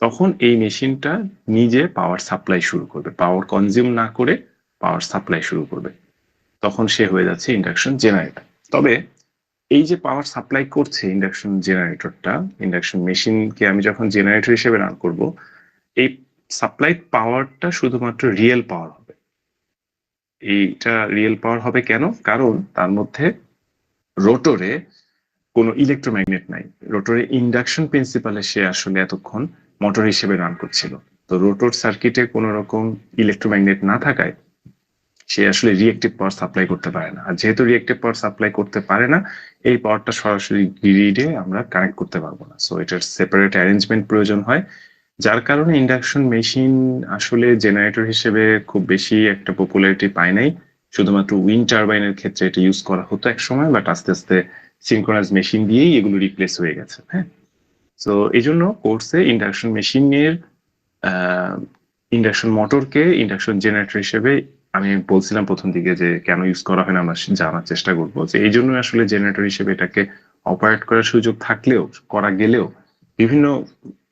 তখন এই মেশিনটা নিজে পাওয়ার সাপ্লাই শুরু করবে, পাওয়ার কনজিউম না করে পাওয়ার সাপ্লাই শুরু করবে। তখন সে হয়ে যাচ্ছে ইন্ডাকশন জেনারেটর। তবে এই যে পাওয়ার সাপ্লাই করছে ইন্ডাকশন জেনারেটরটা, ইন্ডাকশন মেশিনকে আমি যখন জেনারেটর হিসেবে রান করব, এই সাপ্লাই পাওয়ারটা শুধুমাত্র রিয়েল পাওয়ার হবে। এইটা রিয়েল পাওয়ার হবে কেন? কারণ তার মধ্যে রোটরে কোনো ইলেকট্রোম্যাগনেট নাই। রোটরে ইন্ডাকশন প্রিন্সিপালে সে আসলে এতক্ষণ মোটর হিসেবে রান করছিল। তো রোটর সার্কিটে কোনো রকম ইলেকট্রোম্যাগনেট না থাকায় সে আসলে রিয়েক্টিভ পাওয়ার সাপ্লাই করতে পারে না। আর যেহেতু রিয়েক্টিভ পাওয়ার সাপ্লাই করতে পারে না, এই পাওয়ারটা সরাসরি গ্রিডে আমরা কানেক্ট করতে পারবো না। সো এটার সেপারেট অ্যারেঞ্জমেন্ট প্রয়োজন হয়, যার কারণে ইন্ডাকশন মেশিন আসলে জেনারেটর হিসেবে খুব বেশি একটা পপুলারিটি পায় নাই। শুধুমাত্র উইন্ড টারবাইনের ক্ষেত্রে এটা ইউজ করা হতো এক সময়, বাট আস্তে আস্তে সিনক্রোনাইজ মেশিন দিয়েই এগুলো রিপ্লেস হয়ে গেছে। হ্যাঁ, তো এই জন্য কোর্সে ইন্ডাকশন মেশিনের ইন্ডাকশন মোটরকে ইন্ডাকশন জেনারেটর হিসেবে আমি বলছিলাম প্রথম দিকে যে কেন ইউজ করা হয় না, আমরা জানার চেষ্টা করবো যে এই জন্য আসলে জেনারেটর হিসেবে এটাকে অপারেট করার সুযোগ থাকলেও, করা গেলেও বিভিন্ন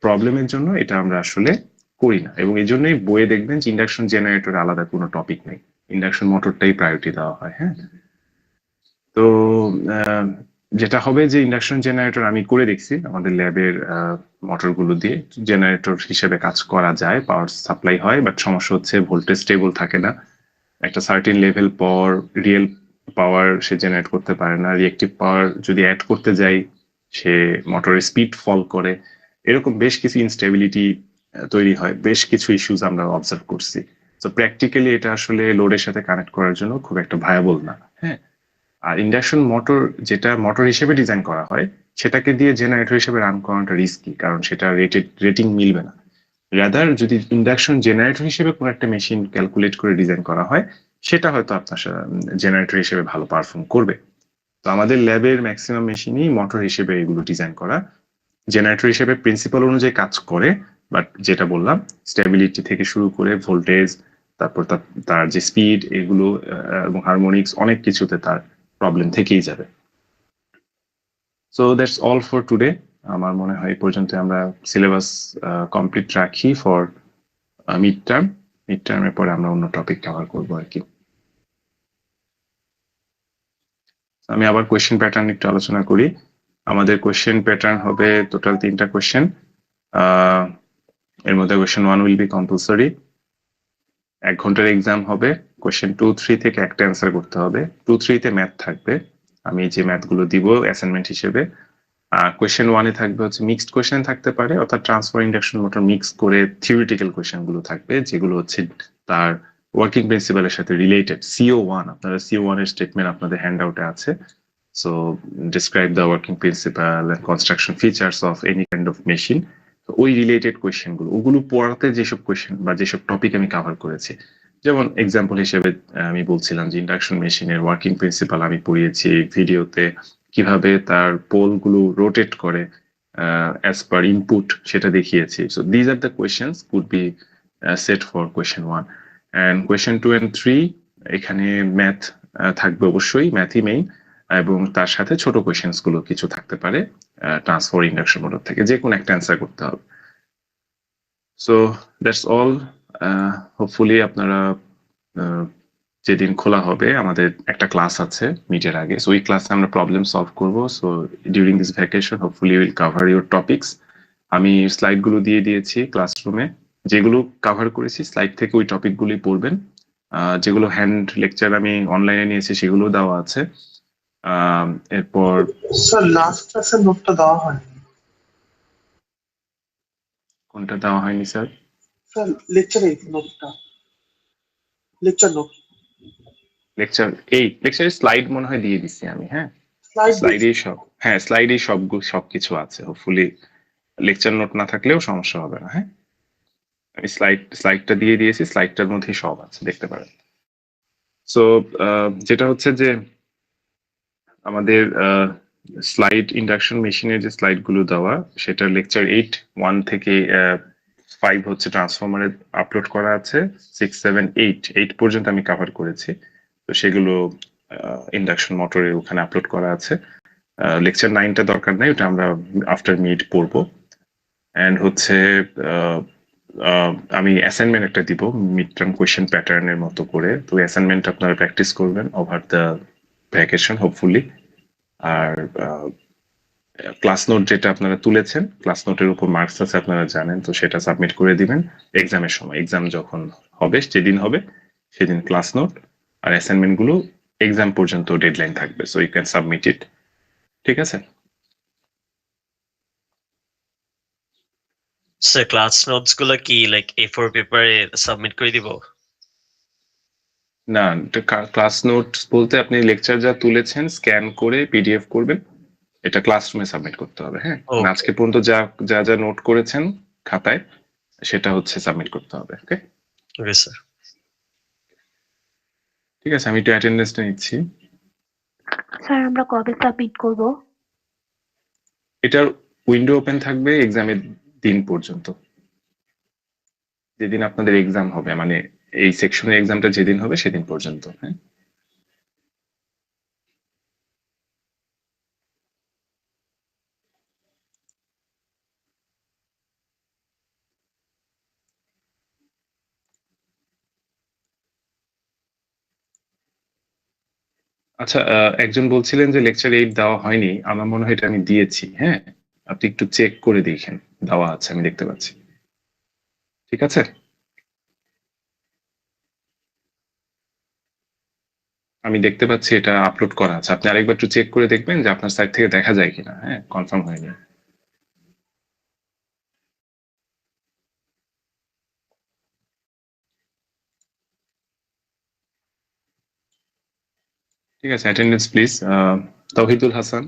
প্রবলেমের জন্য এটা আমরা আসলে করি না। এবং এই জন্যই বইয়ে দেখবেন যে ইন্ডাকশন জেনারেটর আলাদা কোনো টপিক নেই, ইন্ডাকশন মোটরটাই প্রায়োরিটি দেওয়া হয়। হ্যাঁ, তো যেটা হবে যে ইন্ডাকশন জেনারেটর আমি করে দেখছি আমাদের ল্যাবের মোটরগুলো দিয়ে, জেনারেটর হিসেবে কাজ করা যায়, পাওয়ার সাপ্লাই হয়, বাট সমস্যা হচ্ছে ভোল্টেজ স্টেবল থাকে না। একটা সার্টেন লেভেল পর রিয়েল পাওয়ার সে জেনারেট করতে পারে না। রিয়েক্টিভ পাওয়ার যদি অ্যাড করতে যাই, সে মোটরের স্পিড ফল করে। এরকম বেশ কিছু ইনস্টেবিলিটি তৈরি হয়, বেশ কিছু ইস্যুস আমরা অবজার্ভ করছি। তো প্র্যাকটিক্যালি এটা আসলে লোডের সাথে কানেক্ট করার জন্য খুব একটা ভায়াবল না। হ্যাঁ, আর ইন্ডাকশন মোটর যেটা মোটর হিসেবে ডিজাইন করা হয়, সেটাকে দিয়ে জেনারেটর হিসেবে রান করাটা রিস্কি, কারণ সেটা রেটিং মিলবে না। রাদার যদি ইন্ডাকশন জেনারেটর হিসেবে কোনো একটা মেশিন ক্যালকুলেট করে ডিজাইন করা হয়, সেটা হয়তো আপনার জেনারেটর হিসেবে ভালো পারফর্ম করবে। তো আমাদের ল্যাবের ম্যাক্সিমাম মেশিনই মোটর হিসেবে এগুলো ডিজাইন করা, জেনারেটর হিসেবে প্রিন্সিপাল অনুযায়ী কাজ করে, বাট যেটা বললাম স্টেবিলিটি থেকে শুরু করে ভোল্টেজ, তারপর তার যে স্পিড, এগুলো এবং হারমোনিক্স, অনেক কিছুতে তার প্রবলেম থেকেই যাবে। So that's all for today. আমার মনে হয় এই পর্যন্ত আমরা সিলেবাস কমপ্লিট রাখি ফর মিড টার্ম। মিড টার্মের পরে আমরা অন্য টপিক কভার করবো আর কি। আমি আবার কোয়েশ্চেন প্যাটার্ন একটু আলোচনা করি। আমাদের কোয়েশ্চেন প্যাটার্ন হবে টোটাল 3টা কোয়েশ্চেন। এর মধ্যে কোয়েশ্চেন 1 উইল বি কম্পালসরি, 1 ঘন্টার এক্সাম হবে। কোয়েশ্চেন 2, 3 থেকে একটা অ্যান্সার করতে হবে। 2, 3 তে ম্যাথ থাকবে, আমি যে ম্যাথগুলো দিব অ্যাসাইনমেন্ট হিসেবে। কোয়েশ্চেন 1 এ থাকবে হচ্ছে মিক্সড কোয়েশ্চেন থাকতে পারে, অর্থাৎ ট্রান্সফার ইন্ডাকশন মোটর মিক্স করে থিওরিটিক্যাল কোয়েশ্চেন গুলো থাকবে, যেগুলো হচ্ছে তার ওয়ার্কিং প্রিন্সিপালের সাথে রিলেটেড। CO1, আপনারা CO1 এর স্টেটমেন্ট আপনাদের হ্যান্ড আউটে আছে। So describe the working principle and construction features of any kind of machine. ওই রিলেটেড কোয়েশ্চেন গুলো, ওগুলো পড়াতে যেসব কোয়েশ্চেন বা যেসব টপিক আমি কভার করেছি, যেমন এক্সাম্পল হিসেবে আমি বলছিলাম যে ইন্ডাকশন মেশিনের ওয়ার্কিং প্রিন্সিপাল আমি পড়িয়েছি ভিডিওতে, কিভাবে তার পোল গুলো রোটেট করে অ্যাজ পার ইনপুট সেটা দেখিয়েছি। So these are the questions could be set for question 1 and question 2 and 3। এখানে ম্যাথ থাকবে অবশ্যই, ম্যাথই মেইন, এবং তার সাথে ছোট কোয়েশ্চেন্স গুলো কিছু থাকতে পারে ট্রান্সফার ইন্ডাকশন মোটর থেকে, যে কোনো একটা অ্যান্সার করতে হবে। So that's all. হোপফুলি আপনারা যেদিন খোলা হবে আমাদের একটা ক্লাস আছে মিটের আগে, সো ওই ক্লাসে আমরা প্রবলেম সলভ করব। So during this vacation hopefully will cover your topics. আমি স্লাইড গুলো দিয়ে দিয়েছি ক্লাসরুমে, যেগুলো কভার করেছি স্লাইড থেকে ওই টপিক গুলি পড়বেন। যেগুলো হ্যান্ড লেকচার আমি অনলাইনে নিয়েছি সেগুলো দেওয়া আছে। এরপর স্যার লাস্ট ক্লাসের নোটটা দেওয়া হয়নি। কোনটা দেওয়া হয়নি স্যার? স্যার লেকচার নোটটা, লেকচার নোট। লেকচারের স্লাইড মনে হয় দিয়ে দিচ্ছি আমি, হ্যাঁ স্লাইডেই সবকিছু আছে। হোপফুলি লেকচার নোট না থাকলেও সমস্যা হবে না। হ্যাঁ, আমি স্লাইডটা দিয়ে দিয়েছি, স্লাইডটার মধ্যেই সব আছে, দেখতে পারেন। সো যেটা হচ্ছে যে আমাদের স্লাইড ইন্ডাকশন মেশিনের যে স্লাইড গুলো দেওয়া, সেটা লেকচার 8 1 থেকে 5 হচ্ছে ট্রান্সফরমারে আপলোড করা আছে। 6 7 8 পর্যন্ত আমি কভার করেছি, তো সেগুলো ইন্ডাকশন মোটরে ওখানে আপলোড করা আছে। লেকচার 9টা দরকার নাই, ওটা আমরা আফটার মিড পড়বো। অ্যান্ড হচ্ছে আমি অ্যাসাইনমেন্ট একটা দিব মিড টার্ম কোয়েশ্চেন প্যাটার্নের মতো করে, তো অ্যাসাইনমেন্ট আপনারা প্র্যাকটিস করবেন ওভার দ্য ভ্যাকেশন হোপফুলি। আর ক্লাস নোট যেটা আপনারা তুলেছেন, ক্লাস নোটের উপর মার্কস আছে আপনারা জানেন, তো সেটা সাবমিট করে দিবেন এক্সামের সময়। এক্সাম যখন হবে, যেদিন হবে সেদিন ক্লাস নোট আর অ্যাসাইনমেন্ট গুলো এক্সাম পর্যন্ত ডেডলাইন থাকবে, সো ইউ ক্যান সাবমিট ইট। ঠিক আছে? স্যার ক্লাস নোটস গুলো কি লাইক A4 পেপারে সাবমিট করে দিব? না, ক্লাস নোট বলতে আপনি লেকচার যা তুলেছেন স্ক্যান করে পিডিএফ করবেন, এটা ক্লাসরুমে সাবমিট করতে হবে। হ্যাঁ, Okay. আজকে পর্যন্ত যা যা যা নোট করেছেন খাতায়, সেটা হচ্ছে সাবমিট করতে হবে। ওকে, ওকে স্যার। ঠিক আছে, আমি একটু অ্যাটেন্ডেন্সটা নিচ্ছি। স্যার আমরা কবে সাবমিট করব? এটার উইন্ডো ওপেন থাকবে এক্সামের দিন পর্যন্ত, যেদিন আপনাদের এক্সাম হবে, মানে এই সেকশনের এক্সামটা যেদিন হবে সেদিন পর্যন্ত। হ্যাঁ, আচ্ছা, একজন বলছিলেন যে লেকচার 8 দেওয়া হয়নি, আমার মনে হয় এটা আমি দিয়েছি। হ্যাঁ, আপনি একটু চেক করে দেখেন, দেওয়া আছে, আমি দেখতে পাচ্ছি। ঠিক আছে, আমি দেখতে পাচ্ছি এটা আপলোড করা আছে, আপনি আরেকবার একটু চেক করে দেখবেন যে আপনার সাইট থেকে দেখা যায় কিনা। হ্যাঁ, কনফার্ম হয়নি। ঠিক আছে, অ্যাটেন্ডেন্স প্লিজ। তাওহিদুল হাসান।